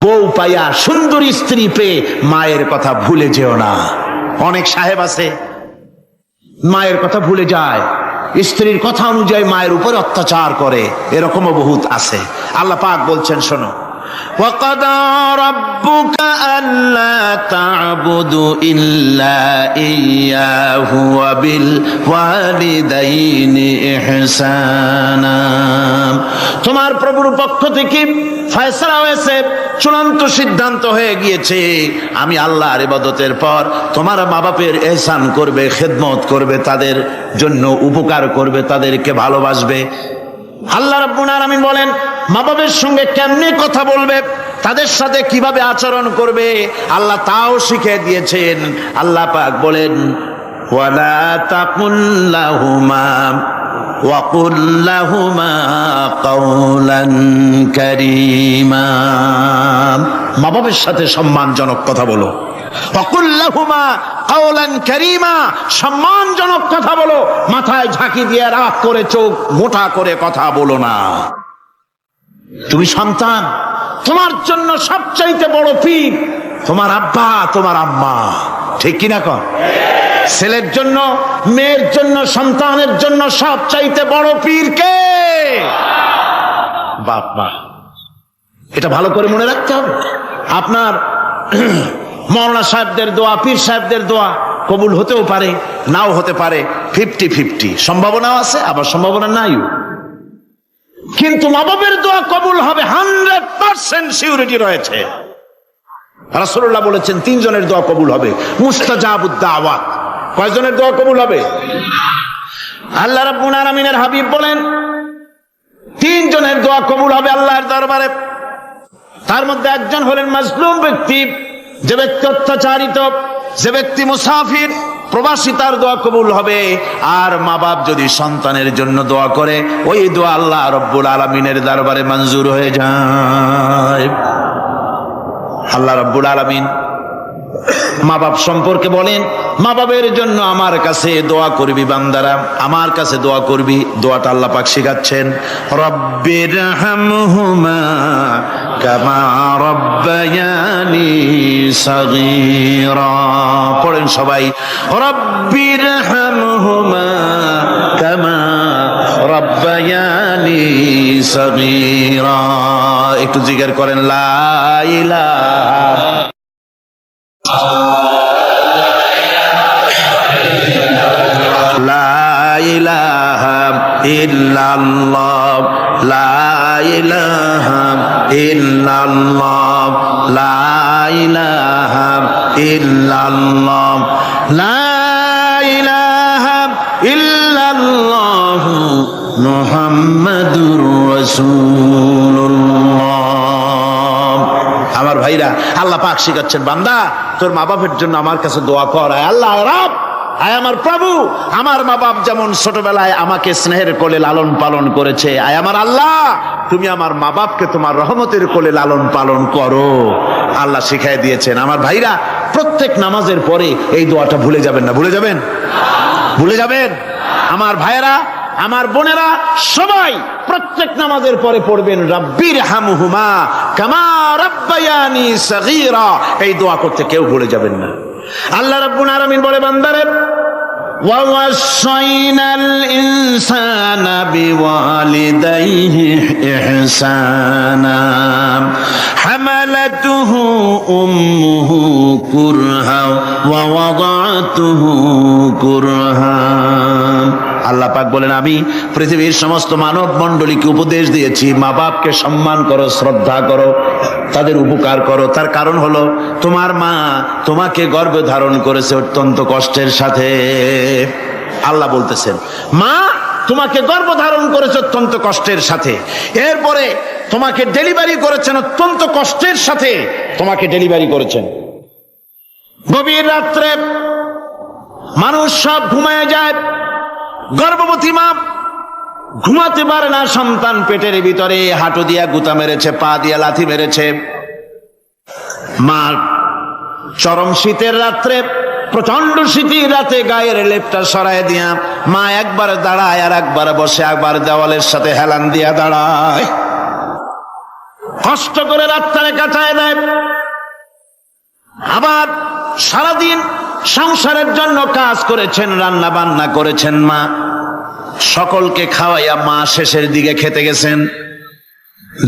বউ পাইয়া সুন্দরী স্ত্রী পেয়ে মায়ের কথা ভুলে যেও না। অনেক সাহেব আছে মায়ের কথা ভুলে যায়, স্ত্রীর কথা অনুযায়ী মায়ের উপর অত্যাচার করে, এরকমও বহুত আছে। আল্লাহ পাক বলছেন শোনো, وَقَضَى رَبُّكَ أَلَّا تَعْبُدُوا إِلَّا إِيَّاهُ وَبِالْوَالِدَيْنِ إِحْسَانًا। তোমার প্রভুর পক্ষ থেকে ফয়সালা হয়েছে, চূড়ান্ত সিদ্ধান্ত হয়ে গিয়েছে, আমি আল্লাহর ইবাদতের পর তোমার মা বাপের ইহসান করবে, খেদমত করবে, তাদের জন্য উপকার করবে, তাদেরকে ভালোবাসবে। আল্লাহ রাব্বুল আলামিন বলেন মা বাবার সঙ্গে কেমনে কথা বলবে, তাদের সাথে কিভাবে আচরণ করবে, আল্লাহ তাও শিখিয়ে দিয়েছেন। আল্লাহ পাক বলেন ওয়ালা তাকুল লাহুমা ওয়া কুল লাহুমা কাওলান কারীমা। মা বাবার সাথে সম্মানজনক কথা বলো। ওয়া কুল লাহুমা কাওলান কারীমা, সম্মানজনক কথা বলো, মাথায় ঝাঁকি দিয়ে রাগ করে চোখ মোটা করে কথা বলো না। তুমি সন্তান, তোমার জন্য সবচাইতে বড় পীর তোমার আব্বা তোমার আম্মা, ঠিক কিনা কন? ছেলের জন্য, মেয়ের জন্য, সন্তানের জন্য সবচাইতে বড় পীর কে? বাপ মা। এটা ভালো করে মনে রাখতে হবে। আপনার মৌলানা সাহেবদের দোয়া, পীর সাহেবদের দোয়া কবুল হতেও পারে, নাও হতে পারে, 50-50 সম্ভাবনাও আছে, আবার সম্ভাবনা নাই। কিন্তু মা বাবার দোয়া কবুল হবে 100% সিউরিটি রয়েছে। রাসূলুল্লাহ বলেছেন 3 জনের দোয়া কবুল হবে, মুস্তাজাবুদ দাওয়াত। কয়জনের দোয়া কবুল হবে? আল্লাহ রাব্বুল আলামিনের হাবিব বলেন 3 জনের দোয়া কবুল হবে আল্লাহর দরবারে। তার মধ্যে একজন হলেন মাজলুম ব্যক্তি, যে ব্যক্তি অত্যাচারিত, যে ব্যক্তি মুসাফির, প্রবাসী, তার দোয়া কবুল হবে। আর মা বাপ যদি সন্তানের জন্য দোয়া করে, ওই দোয়া আল্লাহ রব্বুল আলামিনের দরবারে মঞ্জুর হয়ে যায়। আল্লাহ রব্বুল আলামিন মা বাপ সম্পর্কে বলেন, মা বাবের জন্য আমার কাছে দোয়া করবি বান্দারা, আমার কাছে দোয়া করবি। দোয়াটা আল্লাহ পাক শিখাচ্ছেন, রব্বিরহামহুমা কামা রব্বায়ানি সাগীরা। পড়েন সবাই, রব্বিরহামহুমা কামা রব্বায়ানি সাগীরা। একটু জিকির করেন লা ইলাহা লা ইলাহা ইল্লাল্লাহ, লা ইলাহা ইল্লাল্লাহ, লা ইলাহা ইল্লাল্লাহ, লা ইলাহা ইল্লাল্লাহ মুহাম্মাদুর রাসূলুল্লাহ। আমার ভাইরা, আল্লাহ পাক শিখাচ্ছেন, বান্দা তোর মা বাপের জন্য আমার কাছে দোয়া কর। আল্লাহ রব, আয় আমার প্রভু, আমার মা বাপ যেমন ছোটবেলায় আমাকে স্নেহের কোলে লালন পালন করেছে, আয় আমার আল্লাহ তুমি আমার মা বাপকে তোমার রহমতের কোলে লালন পালন করো। আল্লাহ শিখাই দিয়েছেন। আমার ভাইরা, প্রত্যেক নামাজের পরে এই দোয়াটা ভুলে যাবেন না। ভুলে যাবেন? ভুলে যাবেন? আমার ভাইয়েরা, আমার বোনেরা, সবাই প্রত্যেক নামাজের পরে পড়বেন রব্বিরহামহুমা কামা রব্বায়ানি সাগীরা। এই দোয়া করতে কেউ ভুলে যাবেন না। আল্লাহ রাব্বুল আলামিন বলে, বান্দারে ওয়া ওয়াসাইনাল ইনসানা বিওয়ালিদাইহি ইহসানা হামালাতুহু উম্মুহু কুরহা ওয়া ওয়াদাতুহু কুরহা। আল্লাহ পাক বলেন, আমি পৃথিবীর সমস্ত মানব মণ্ডলীকে উপদেশ দিয়েছি, মা বাপকে সম্মান করো, শ্রদ্ধা করো, তাদের উপকার করো। তার কারণ হলো তোমার মা তোমাকে গর্ভে ধারণ করেছে অত্যন্ত কষ্টের সাথে। আল্লাহ বলতেছেন, মা তোমাকে গর্ভ ধারণ করেছে অত্যন্ত কষ্টের সাথে, এরপরে তোমাকে ডেলিভারি করেছেন অত্যন্ত কষ্টের সাথে, তোমাকে ডেলিভারি করেছেন। গভীর রাত্রে মানুষ সব ঘুমায় যায়, গর্ভবতী মা ঘুমাতে পারে না, সন্তান পেটের ভিতরে হাঁটু দিয়া গুতা মেরেছে, পা দিয়া লাথি মেরেছে। মা চরম শীতের রাত্রে, প্রচন্ড শীতের রাতে গায়ের লেপটা সরায় দিয়া মা একবার দাঁড়ায়, আর একবার বসে, একবার দেওয়ালের সাথে হেলান দিয়া দাঁড়ায়। কষ্ট করে রাতটারে কাটায় দেয়, আবার সারাদিন সংসারের জন্য কাজ করেছেন, রান্না বান্না করেছেন মা, সকলকে খাওয়াইয়া মা শেষের দিকে খেতে গেছেন।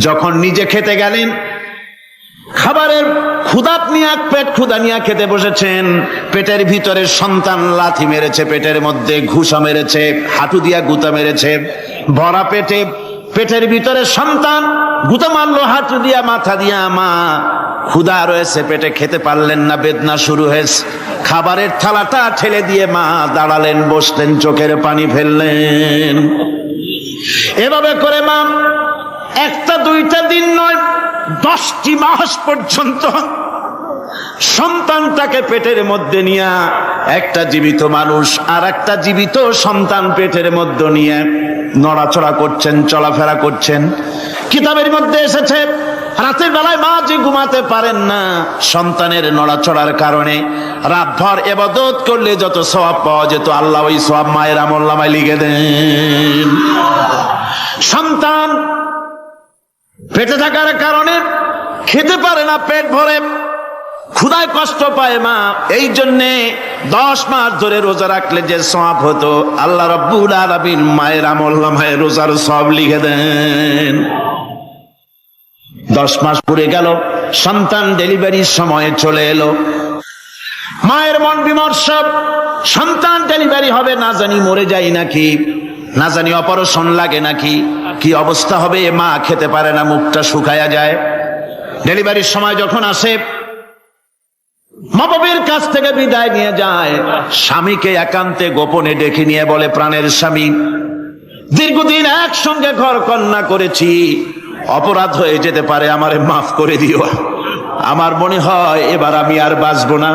যখন নিজে খেতে গেলেন, খাবারের ক্ষুধা নিয়ে পেট ক্ষুধা নিয়ে খেতে বসেছেন, পেটের ভিতরে সন্তান লাথি মেরেছে, পেটের মধ্যে ঘুষা মেরেছে, হাঁটু দিয়া গুতা মেরেছে, ভরা পেটে পেটের ভিতরে সন্তান গুতা মারলো হাঁটু দিয়া মাথা দিয়া, মা ক্ষুধা রয়েছে পেটে, খেতে পারলেন না, বেদনা শুরু হয়েছে। খাবারের থালাটা ঠেলে দিয়ে মা দাঁড়ালেন, বসলেন, চোখের পানি ফেললেন। এভাবে করে মা একটা দুইটা দিন নয়, 10টি মাস পর্যন্ত সন্তানটাকে পেটের মধ্যে নিয়ে, একটা জীবিত মানুষ আর একটা জীবিত সন্তান পেটের মধ্যে নিয়ে নড়াচড়া করছেন, চলাফেরা করছেন। কিতাবের মধ্যে এসেছে রাতের বেলায় মা যে ঘুমাতে পারেন না সন্তানের নড়াচড়ার কারণে, রাতভর ইবাদত করলে যত সওয়াব পাওয়া যেত আল্লাহ ওই সওয়াব মায়ের আমলনামায় লিখে দেন। সন্তান পেটে থাকার কারণে খেতে পারে না, পেট ভরে ক্ষুধায় কষ্ট পায় মা, এই জন্যে 10 মাস ধরে রোজা রাখলে যে সওয়াব হতো আল্লাহ রাব্বুল আলামিন মায়ের আমলনামায় রোজার সওয়াব লিখে দেন। 10 মাস পুরে গেল, সন্তান ডেলিভারির সময় চলে এলো, মায়ের মন বিমর্ষ, সন্তান ডেলিভারি হবে, না জানি মরে যায় নাকি, না জানি অপারেশন লাগে নাকি, কি অবস্থা হবে। মা খেতে পারে না, মুখটা শুকায়া যায়। ডেলিভারির সময় যখন আসে, মা বাবার কাছ থেকে বিদায় নিয়ে যায়, স্বামীকে একান্তে গোপনে ডেকে নিয়ে বলে, প্রাণের স্বামী, দীর্ঘদিন একসঙ্গে ঘর কন্যা করেছি, অপরাধ হয়ে যেতে পারে, আমারে মাফ করে দিও। আমার মনে হয় এবার আমি আর বাঁচবো না,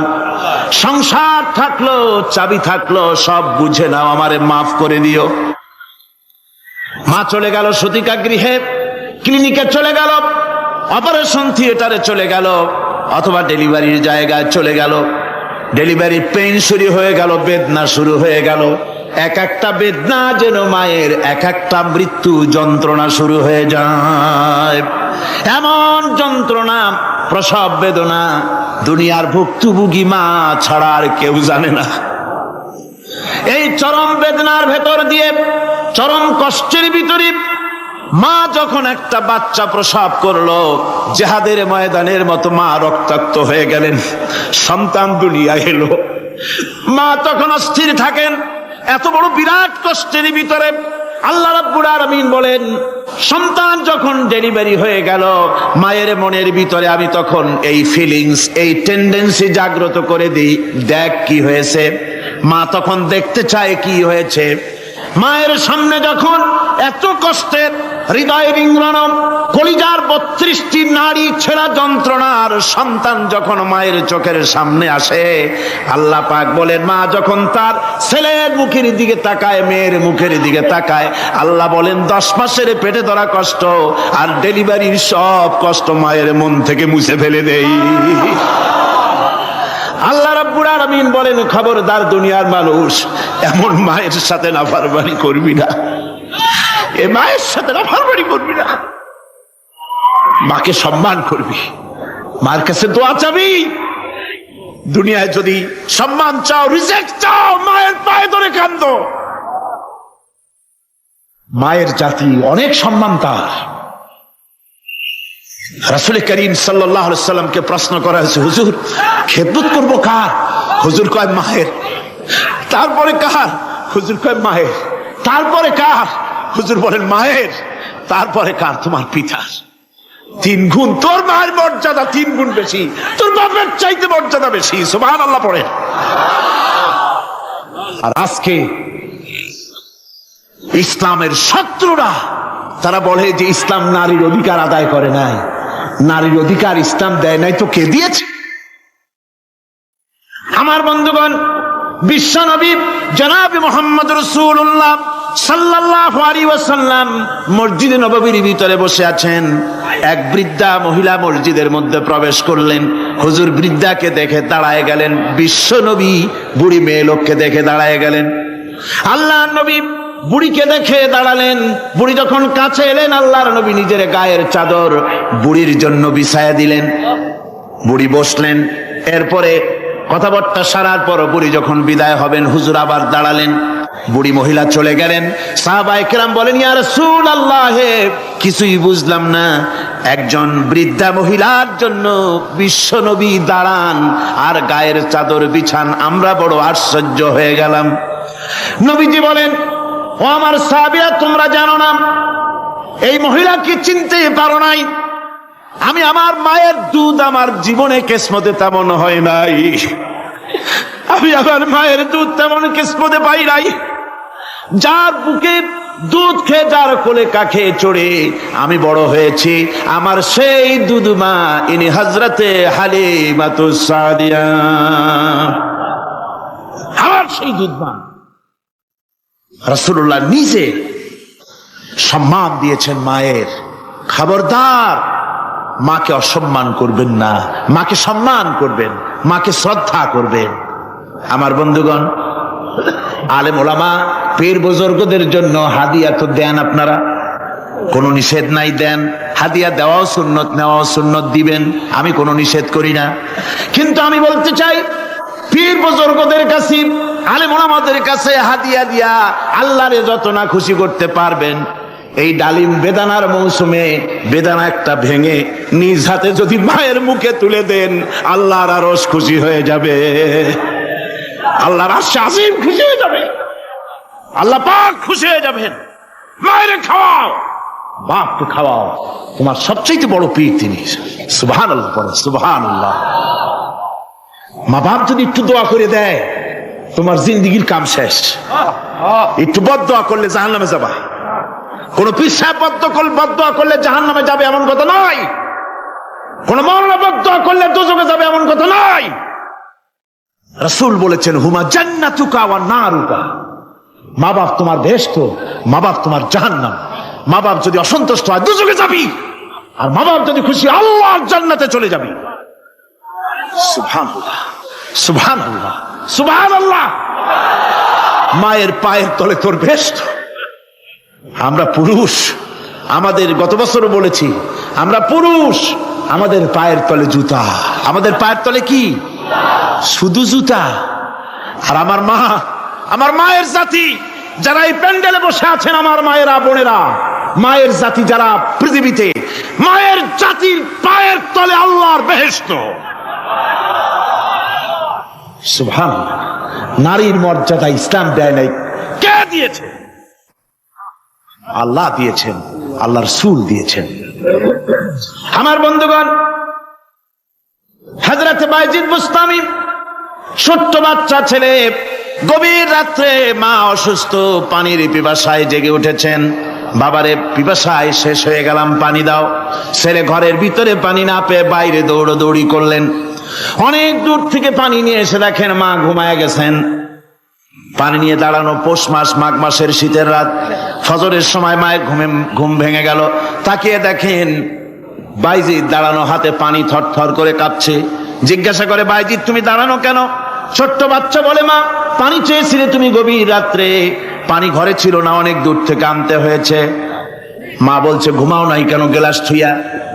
সংসার থাকলো চাবি থাকলো সব বুঝে নাও, আমারে মাফ করে দিও। মা চলে গেল সতিকা গৃহে, ক্লিনিকে চলে গেল, অপারেশন থিয়েটারে চলে গেল, অথবা ডেলিভারির জায়গায় চলে গেল। ডেলিভারি পেইন শুরু হয়ে গেল, বেদনা শুরু হয়ে গেল। এক একটা বেদনা যেন মায়ের এক একটা মৃত্যু যন্ত্রণা শুরু হয়ে যায়। এমন যন্ত্রণা, প্রসব বেদনা দুনিয়ার ভুক্তভোগী মা ছাড়া আর কেউ জানে না। এই চরম বেদনার ভেতর দিয়ে, চরম কষ্টের ভিতরে মা যখন একটা বাচ্চা প্রসব করলো, জিহাদের ময়দানের মতো মা রক্তাক্ত হয়ে গেলেন, সন্তান দুনিয়ায় এলো। মা তখন অস্থির থাকেন, এত বড় বিরাট কষ্টের ভিতরে আল্লাহ রাব্বুল আলামিন বলেন, সন্তান যখন ডেলিভারি হয়ে গেল, মায়ের মনের ভিতরে আমি তখন এই ফিলিংস, এই টেন্ডেন্সি জাগ্রত করে দিই, দেখ কি হয়েছে। মা তখন দেখতে চায় কি হয়েছে। মায়ের সামনে যখন এত কষ্টের, হৃদয় বিঙ্গলন, কলিজার 32টি নাড়ি ছেঁড়া যন্ত্রণার সন্তান যখন মায়ের চোখের সামনে আসে, আল্লাহ পাক বলেন, মা যখন তার ছেলের মুখের দিকে তাকায়, মেয়ের মুখের দিকে তাকায়, আল্লাহ বলেন 10 মাসের পেটে ধরা কষ্ট আর ডেলিভারির সব কষ্ট মায়ের মন থেকে মুছে ফেলে দেই। আল্লাহ রাব্বুল আলামিন বলেন, খবরদার দুনিয়ার মানুষ, এমন মায়ের সাথে নাফরমানি করবি না, এ মায়ের সাথে নাফরমানি করবি না, মাকে সম্মান করবি, মার কাছে দোয়া চাবি। দুনিয়ায় যদি সম্মান চাও, রিজেক্ট চাও, মায়ের পায়ে ধরে কাঁদো। মায়ের জাতি অনেক সম্মান তার। রাসূল করিম সাল্লাল্লাহু আলাইহি সাল্লামকে প্রশ্ন করা হয়েছে, হুজুর খেদমত করবো কার? হুজুর কয় মায়ের। তারপরে কার? হুজুর কয় মায়ের। তারপরে কার? হুজুর বলেন মায়ের। তারপরে কার? তোমার পিতার। 3 গুণ, তোর মায়ের মর্যাদা 3 গুণ বেশি, তোর বাপের চাইতে মর্যাদা বেশি। সুবহানাল্লাহ পড়ে। আর আজকে ইসলামের শত্রুরা তারা বলে যে ইসলাম নারীর অধিকার আদায় করে নাই। নারীর অধিকার ইসলাম দেয় নাই তো কে দিয়েছে? আমার বন্ধুগণ, বিশ্ব নবী জনাব মুহাম্মদ রাসূলুল্লাহ সাল্লাল্লাহু আলাইহি ওয়াসাল্লাম মসজিদে নববীর ভিতরে বসে আছেন। এক বৃদ্ধা মহিলা মসজিদের মধ্যে প্রবেশ করলেন। হুজুর বৃদ্ধাকে দেখে দাঁড়ায় গেলেন, বিশ্ব নবী বুড়ি মেয়ে লোককে দেখে দাঁড়ায় গেলেন। আল্লাহর নবী বুড়িকে দেখে দাঁড়ালেন। বুড়ি যখন কাছে এলেন, আল্লাহর নবী নিজের গায়ের চাদর বুড়ির জন্য বিছায়া দিলেন। বুড়ি বসলেন। এরপরে কথাবার্তা সারার পর বুড়ি যখন বিদায় হবেন, হুজুর আবার দাঁড়ালেন। বুড়ি মহিলা চলে গেলেন। সাহাবায়ে কেরাম বলেন, ইয়া রাসূলুল্লাহ, কিছুই বুঝলাম না, একজন বৃদ্ধা মহিলার জন্য বিশ্বনবী দাঁড়ান আর গায়ের চাদর বিছান, আমরা বড় আশ্চর্য হয়ে গেলাম। নবীজি বলেন, ও আমার সাহাবীরা, তোমরা জানো না এই মহিলাকে চিনতে পারো নাই? আমি আমার মায়ের দুধ আমার জীবনে কিসমতে তেমন হয় নাই, আমি আমার মায়ের দুধ তেমন কিসমতে পাই নাই। যার বুকে দুধ খেয়ে, যার কোলে কাখে চড়ে আমি বড় হয়েছি, আমার সেই দুধ মা, ইনি হযরতে হালিমাতুস সাদিয়া, আমার সেই দুধ মা। রাসূলুল্লাহ নিজে সম্মান দিয়েছেন মায়ের। খবরদার, মাকে অসম্মান করবেন না, মাকে সম্মান করবেন, মাকে শ্রদ্ধা করবেন। আমার বন্ধুগণ, আলেম ওলামা পীর বুজুর্গদের জন্য হাদিয়া তো দেন, আপনারা কোনো নিষেধ নাই, দেন। হাদিয়া দেওয়াও সুন্নত, নেওয়াও সুন্নত, দিবেন, আমি কোনো নিষেধ করি না। কিন্তু আমি বলতে চাই, পীর বুজুর্গদের কাছে, আলেম ওলামাদের কাছে হাদিয়া দিয়া আল্লাহরে যত না খুশি করতে পারবেন, এই ডালিম বেদানার মৌসুমে বেদানা একটা ভেঙে নিজ হাতে যদি মায়ের মুখে তুলে দেন, আল্লাহর আরশ খুশি হয়ে যাবে, আল্লাহর আরশ আজিম খুশি হয়ে যাবে, আল্লাহ পাক খুশি হয়ে যাবেন। মায়ের খাওয়াও, বাপকে খাওয়াও, তোমার সবচেয়ে বড় পীর তিনি। সুবহানাল্লাহ পড়ো, সুবহানাল্লাহ। মা বাপ যদি একটু দোয়া করে দেয়, তোমার জিন্দেগির কাম শেষ। একটু বদদোয়া করলে জাহান্নামে যাবা। কোন পীর সাহেব বদদোয়া করলে জাহান্নামে যাবে এমন কথা নয়, কোন মাওলানা বদদোয়া করলে দোজখে যাবে এমন কথা নয়। রাসূল বলেছেন, হুমা জান্নাতুকা ওয়া নারুকা, মা বাপ তোমার বেহেশত, মা বাপ তোমার জাহান্নাম। মা বাপ যদি অসন্তুষ্ট হয়, দোজখে যাবি, আর মা বাপ যদি খুশি, আল্লাহর জান্নাতে চলে যাবি। সুবহানাল্লাহ, সুবহানাল্লাহ, সুবহানাল্লাহ। মায়ের পায়ের তলে তোর বেহেশত। আমরা পুরুষ, আমাদের গত বছরও বলেছি, আমরা পুরুষ, আমাদের পায়ের তলে জুতা, আমাদের পায়ের তলে কি? শুধু জুতা। আর আমার মা, আমার মায়ের জাতি যারা এই প্যান্ডেলে বসে আছেন, আমার মায়েরা, বোনেরা, মায়ের জাতি যারা পৃথিবীতে, মায়ের জাতির পায়ের তলে আল্লাহর বেহেশত। সুবহানাল্লাহ। নারীর মর্যাদা ইসলাম দেয় নাই, কে দিয়েছে? আল্লাহ দিয়েছেন, আল্লাহর রাসূল দিয়েছেন। আমার বন্ধুগণ, হযরত বাইজিদ বুস্তামি, ছোট্ট বাচ্চা ছেলে, গভীর রাত্রে মা অসুস্থ, পানির পিপাসায় জেগে উঠেছেন। বাবারে, পিপাসায় শেষ হয়ে গেলাম, পানি দাও। ছেলে ঘরের ভিতরে পানি না পেয়ে বাইরে দৌড়াদৌড়ি করলেন। অনেক দূর থেকে পানি নিয়ে এসে দেখেন মা ঘুমায় গেছেন। পানি নিয়ে দাঁড়ানো, পৌষ মাস, মাঘ মাসের শীতের রাত, ফজরের সময় মায়ের ঘুম ভেঙে গেল। তাকিয়ে দেখেন বাইজিদ দাঁড়ানো, হাতে পানি থরথর করে কাঁপছে। জিজ্ঞাসা করে, বাইজিদ তুমি দাঁড়ানো কেন? ছোট্ট বাচ্চা বলে, মা পানি চেয়েছিলে তুমি গভীর রাত্রে, পানি ঘরে ছিল না, অনেক দূর থেকে আনতে হয়েছে। মা বলছে, ঘুমাও নাই কেন গ্লাস ছুঁয়া?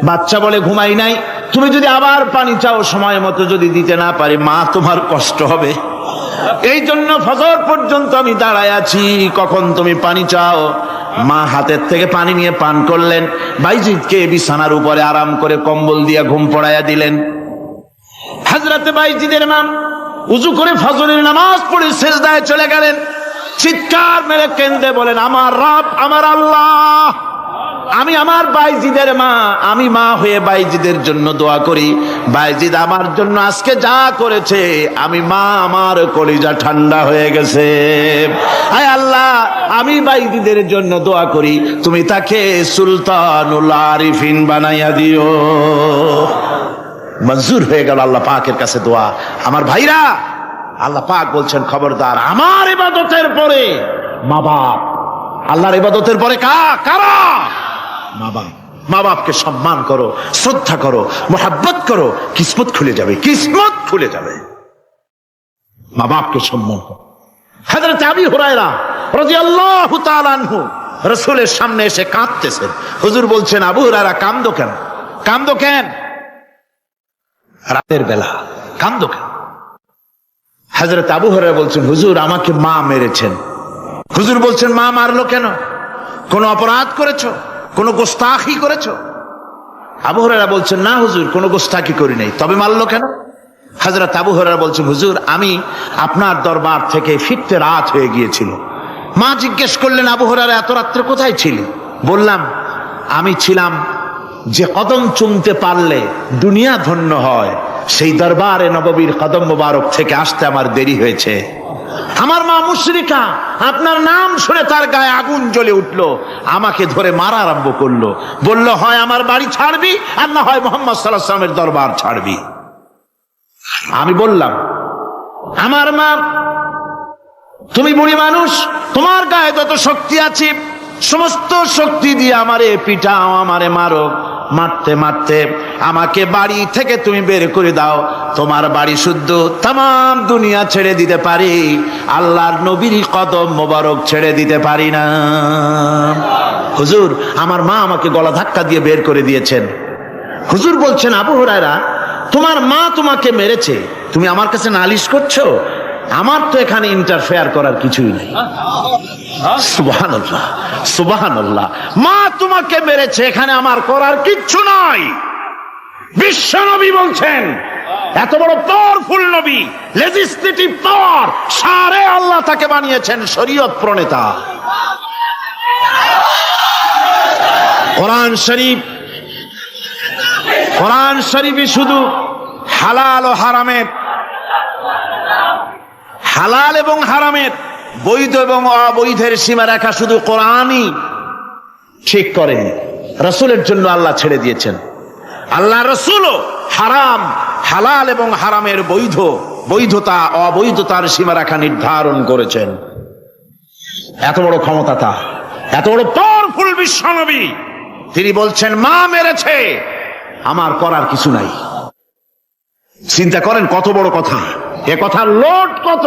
বাচ্চা বলে, ঘুমাই নাই, তুমি যদি আবার পানি চাও, সময় মতো যদি দিতে না পারি, মা তোমার কষ্ট হবে, এই জন্য ফজর পর্যন্ত আমি দাঁড়ায় আছি, কখন তুমি পানি চাও। মা হাতের থেকে পানি নিয়ে পান করলেন। বাইজিদকে বিছানার উপরে আরাম করে কম্বল দিয়ে ঘুম পড়াইয়া দিলেন। হযরতে বাইজিদের মা উযু করে ফজরের নামাজ পড়ে সিজদায় চলে গেলেন। চিৎকার মেরে কেঁদে বলেন, আমার রব, আমার আল্লাহ, আমি আমার বাইজিদের মা, আমি মা হয়ে বাইজিদের জন্য দোয়া করি। বাইজিদ আমার জন্য আজকে যা করেছে, আমি মা, আমার কলিজা ঠান্ডা হয়ে গেছে। আয় আল্লাহ, আমি বাইজিদের জন্য দোয়া করি, তুমি তাকে সুলতানুল আরিফিন বানাইয়া দিও। মঞ্জুর হয়ে গেল আল্লাহ পাকের কাছে দোয়া। আমার ভাইরা, আল্লাহ পাক বলছেন, খবরদার, আমার ইবাদতের পরে মা বাপ, আল্লাহর ইবাদতের পরে কারা? মা বাপ। মা বাপকে সম্মান করো, শ্রদ্ধা করো, মোহাব্বত করো, কিসমত খুলে যাবে, কিসমত খুলে যাবে। মা বাপকে সম্মান করো। হযরত আবু হুরায়রা রাদিয়াল্লাহু তাআলা আনহু রাসূলের সামনে এসে কাঁদতেছেন। হুজুর বলছেন, আবু হুরায়রা কাঁদো কেন? কাঁদো কেন? রাতের বেলা কাঁদো কেন? হযরত আবু হুরায়রা বলছেন, হুজুর আমাকে মা মেরেছেন। হুজুর বলছেন, মা মারলো কেন? কোন অপরাধ করেছো? কোন গোস্তাখি করেছো? আবু হুরায়রা বলছেন, না হুজুর, কোন গোস্তাখি করি নাই। তবে মারলো কেন? হযরত আবু হুরায়রা বলছেন, হুজুর আমি আপনার দরবার থেকে ফিরতে রাত হয়ে গিয়েছিল। মা জিজ্ঞেস করলেন, আবু হুরায়রা এত রাত্রে কোথায় ছিলি? বললাম, আমি ছিলাম যে কদম চুমতে পারলে দুনিয়া ধন্য হয়, সেই দরবারে নববীর কদম মোবারক থেকে আসতে আমার দেরি হয়েছে। আমার মা মুশরিকা, আপনার নাম শুনে তার গায়ে আগুন জ্বলে উঠলো, আমাকে ধরে মারা আরম্ভ করলো। বলল, হয় আমার বাড়ি ছাড়বি আর না হয় মুহাম্মদ সাল্লাল্লাহু আলাইহি ওয়াসাল্লামের দরবার ছাড়বি। আমি বললাম, আমার মা, তুমি বুড়ি মানুষ, তোমার গায়ে যত শক্তি আছে সমস্ত শক্তি দিয়ে আমারে পিটাও, আমারে মারো। মারতে মারতে আমাকে বাড়ি থেকে তুমি বের করে দাও। তোমার বাড়ি শুদ্ধ তামাম দুনিয়া ছেড়ে দিতে পারি, আল্লাহর নবীর কদম মোবারক ছেড়ে দিতে পারি না। হুজুর, আমার মা আমাকে গলা ধাক্কা দিয়ে বের করে দিয়েছেন। হুজুর বলছেন, আবু হুরায়রা তোমার মা তোমাকে মেরেছে, তুমি আমার কাছে নালিশ করছো? আমার তো এখানে ইন্টারফেয়ার করার কিছুই নেই। সুবহানাল্লাহ, সুবহানাল্লাহ। মা তোমাকে মেরেছে, এখানে আমার করার কিচ্ছু নাই। বিশ্ব নবী বলছেন, এত বড় পাওয়ারফুল নবী, লেজিসলেটিভ পাওয়ার, সারে আল্লাহ তাকে বানিয়েছেন শরীয়ত প্রণেতা। কোরআন শরীফ, কোরআন শরীফে শুধু হালাল ও হারামের, হালাল এবং হারামের, বৈধ এবং অবৈধের সীমারেখা শুধু কোরআনই ঠিক করেন, রাসূলের জন্য আল্লাহ ছেড়ে দিয়েছেন। আল্লাহ রাসূলও হারাম, হালাল এবং হারামের বৈধ, বৈধতা অবৈধতার সীমারেখা নির্ধারণ করেছেন। এত বড় ক্ষমতা তার, এত বড় পাওয়ারফুল বিশ্বনবী, তিনি বলছেন মা মেরেছে, আমার করার কিছু নাই। চিন্তা করেন কত বড় কথা, এ কথার লোড কত।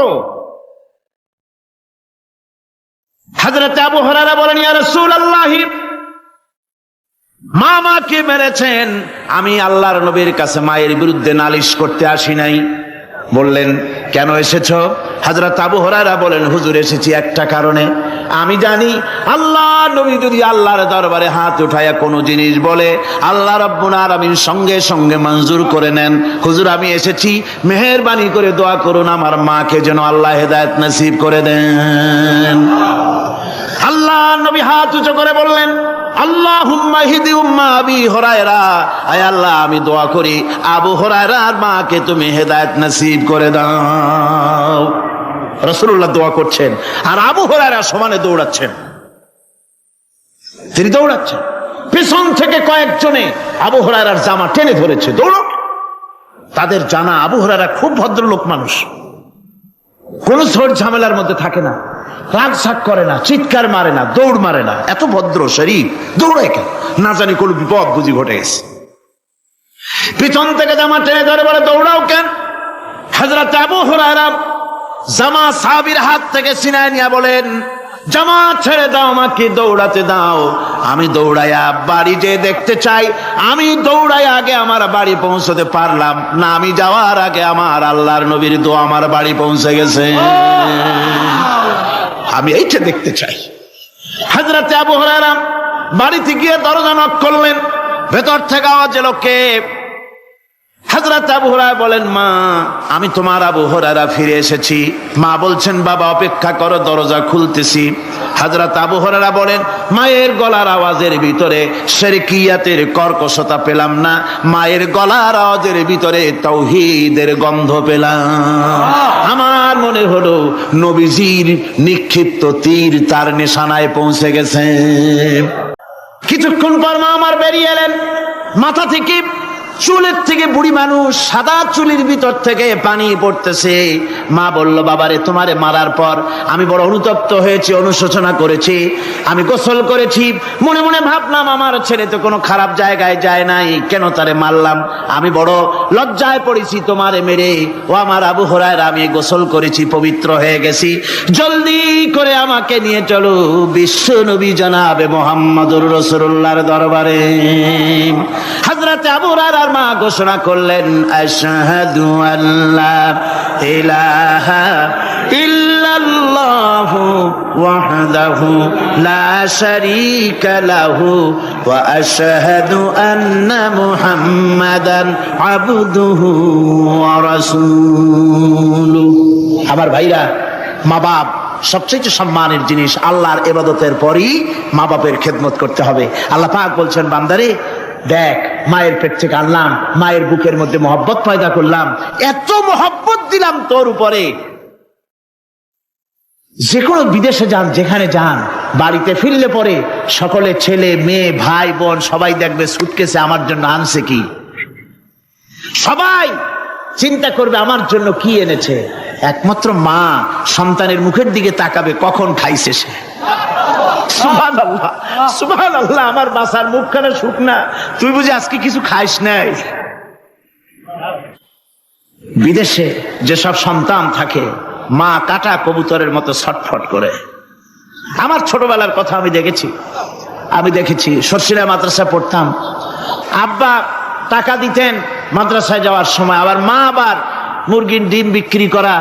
হযরত আবু হুরায়রা বলেন, ইয়া রাসূলুল্লাহ, মা মাকে মেরেছেন, আমি আল্লাহর নবীর কাছে মায়ের বিরুদ্ধে নালিশ করতে আসি নাই। বললেন, কেন এসেছো? হযরত আবু হুরায়রা বলেন, হুজুর এসেছি একটা কারণে। আমি জানি আল্লাহ নবী যদি আল্লাহর দরবারে হাত উঠায়া কোনো জিনিস বলে, আল্লাহ রাব্বুল আলামিন সঙ্গে সঙ্গে মঞ্জুর করে নেন। হুজুর আমি এসেছি, মেহেরবানি করে দোয়া করুন আমার মাকে যেন আল্লাহ হেদায়েত নসিব করে দেন। আল্লাহ নবী হাত উঁচু করে বললেন, আল্লাহুম্মা হিদি উম্মা আবি হুরায়রা, আয় আল্লাহ আমি দোয়া করি আবু হুরায়রার মাকে তুমি হেদায়েত নসিব করে দাও। রাসূলুল্লাহ দোয়া করছেন আর আবু হুরায়রা সমানে দৌড়াচ্ছেন। তিনি দৌড়াচ্ছেন, পিছন থেকে কয়েকজনে আবু হুরায়রার জামা টেনে ধরেছে, দৌড়ো। তাদের জানা আবু হুরায়রা খুব ভদ্রলোক মানুষ, কোন ঝড় ঝামেলার মধ্যে থাকে না, রাগ সাগ করে না, চিৎকার মারে না, দৌড় মারে না, এত ভদ্র শরীর, দৌড়ায় কেন? না জানি কোন বিপদ বুঝি ঘটে গেছে। পিছন থেকে জামা টেনে ধরে বলে, দৌড়াও কেন? হযরত আবু হুরায়রা জামা সাহাবীর হাত থেকে ছিনায় নিয়ে বলেন, জামা ছেড়ে দাও, আমাকে দৌড়াতে দাও। আমি দৌড়াইয়া বাড়ি যে দেখতে চাই, আমি দৌড়াইয়া আগে আমার বাড়ি পৌঁছতে পারলাম না, আমি যাওয়ার আগে আমার আল্লাহর নবীর দোয়া আমার বাড়ি পৌঁছে গেছে, আমি এইটা দেখতে চাই। হযরত আবু হুরায়রা বাড়িতে গিয়ে দরজা নক করলেন, ভেতর থেকে আওয়াজ এলো, কে? হযরত আবু হুরায়রা বলেন, মা আমি তোমার আবু হুরায়রা ফিরে এসেছি। মা বলছেন, বাবা অপেক্ষা করো, দরজা খুলতেছি। হযরত আবু হুরায়রা বলেন, মায়ের গলার আওয়াজের ভিতরে শিরকিয়াতের কর্কশতা পেলাম না, মায়ের গলার আওয়াজের ভিতরে তাওহীদের গন্ধ পেলাম। আমার মনে হলো নবীজির নিক্ষিপ্ত তীর তার নিশানায় পৌঁছে গেছে। কিছুক্ষণ পর মা আমার বেরিয়ে এলেন, মাথা থেকে চুলের থেকে বুড়ি মানুষ, সাদা চুলের ভিতর থেকে পানি পড়তেছে। মা বলল, বাবারে তোমারে মারার পর আমি বড় অনুতপ্ত হয়েছি, অনুশোচনা করেছি, আমি গোসল করেছি, মনে মনে ভাবলাম আমার ছেলে তো কোনো খারাপ জায়গায় যায় নাই, কেন তারে মারলাম, আমি বড় লজ্জায় পড়েছি তোমারে মেরে। ও আমার আবু হুরায়রা, আমি গোসল করেছি, পবিত্র হয়ে গেছি, জলদি করে আমাকে নিয়ে চলো বিশ্ব নবী জনাবে মুহাম্মদুর রাসূলুল্লাহর দরবারে। হযরত আবু হুরায়রার মা ঘোষণা করলেন, আশহাদু আল্লা ইলাহা ইল্লাল্লাহু ওয়াহদাহু লা শারীকা লাহু ওয়া আশহাদু আন্না মুহাম্মাদান আবদুহু ওয়া রাসূলুহু। আমার ভাইরা, মা বাপ সবচেয়ে সম্মানের জিনিস। আল্লাহর ইবাদতের পরই মা বাপের খেদমত করতে হবে। আল্লাহ পাক বলছেন, বান্দারে দেখ, মায়ের পেট থেকে আনলাম, মায়ের বুকের মধ্যে মহব্বত পয়দা করলাম, এত মহব্বত দিলাম তোর উপরে, যে কোনো বিদেশে যান, যেখানে যান, বাড়িতে ফিরলে পরে সকলে ছেলে মেয়ে ভাই বোন সবাই দেখবে সুটকেসে আমার জন্য আনছে কি, সবাই চিন্তা করবে আমার জন্য কি এনেছে। একমাত্র মা সন্তানের মুখের দিকে তাকাবে, কখন খাইছে সে। সুবহানাল্লাহ, সুবহানাল্লাহ, আমার বাসার মুখখানা শুকনা, তুই বুঝি আজকে কিছু খাইস নাই। বিদেশে যেসব সন্তান থাকে, মা কাটা কবুতরের মতো ছটফট করে। আমার ছোটবেলার কথা আমি দেখেছি। সরসিলা মাদ্রাসা পড়তাম, আব্বা টাকা দিতেন মাদ্রাসায় যাওয়ার সময়, আবার মা আবার মুরগির ডিম বিক্রি করা,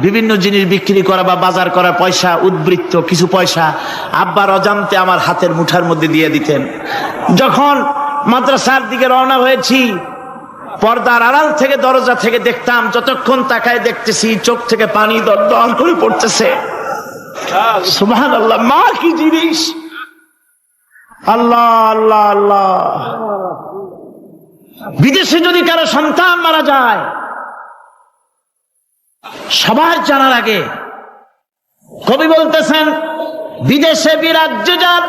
বিভিন্ন জিনিস বিক্রি করা বা বাজার করার পয়সা, উদ্বৃত্ত কিছু পয়সা আব্বার অজান্তে আমার হাতের মুঠার মধ্যে দিয়ে দিতেন। যখন মাদ্রাসার দিকে রওনা হয়েছি, পর্দার আড়াল থেকে দরজা থেকে দেখতাম, যতক্ষণ তাকায় দেখতেছি চোখ থেকে পানি দরদর করে পড়তেছে। সুবহানাল্লাহ, মা কি জিনিস! আল্লাহ আল্লাহ আল্লাহ। বিদেশে যদি কারো সন্তান মারা যায়, সবার জানার আগে কবি বলতেছেন, বিদেশে বিরাজ্য যার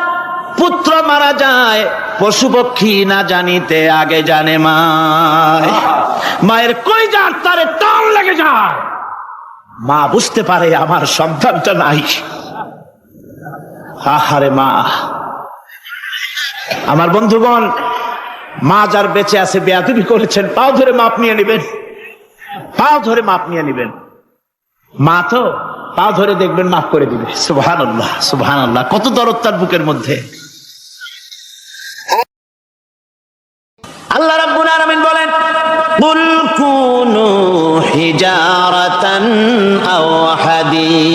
পুত্র মারা যায়, পশু পক্ষী না জানিতে আগে জানে মায়। মায়ের কলিজার তারে টান লেগে যায়, মা বুঝতে পারে আমার সন্তানটা নাই। আহারে মা! আমার বন্ধুগণ, মা যার বেঁচে আছে বেয়াদবি করেছেন, পাও ধরে মাপ নিয়ে নেবেন, পাও ধরে মাপ নিয়ে নেবেন। মা তো পাও ধরে দেখবেন, মাফ করে দিবে। সুবহানাল্লাহ, সুবহানাল্লাহ, কত দরদ তার বুকের মধ্যে। আল্লাহ রাব্বুল আলামিন বলেন, কুল কুনু হিজারাতান আও হাদিদ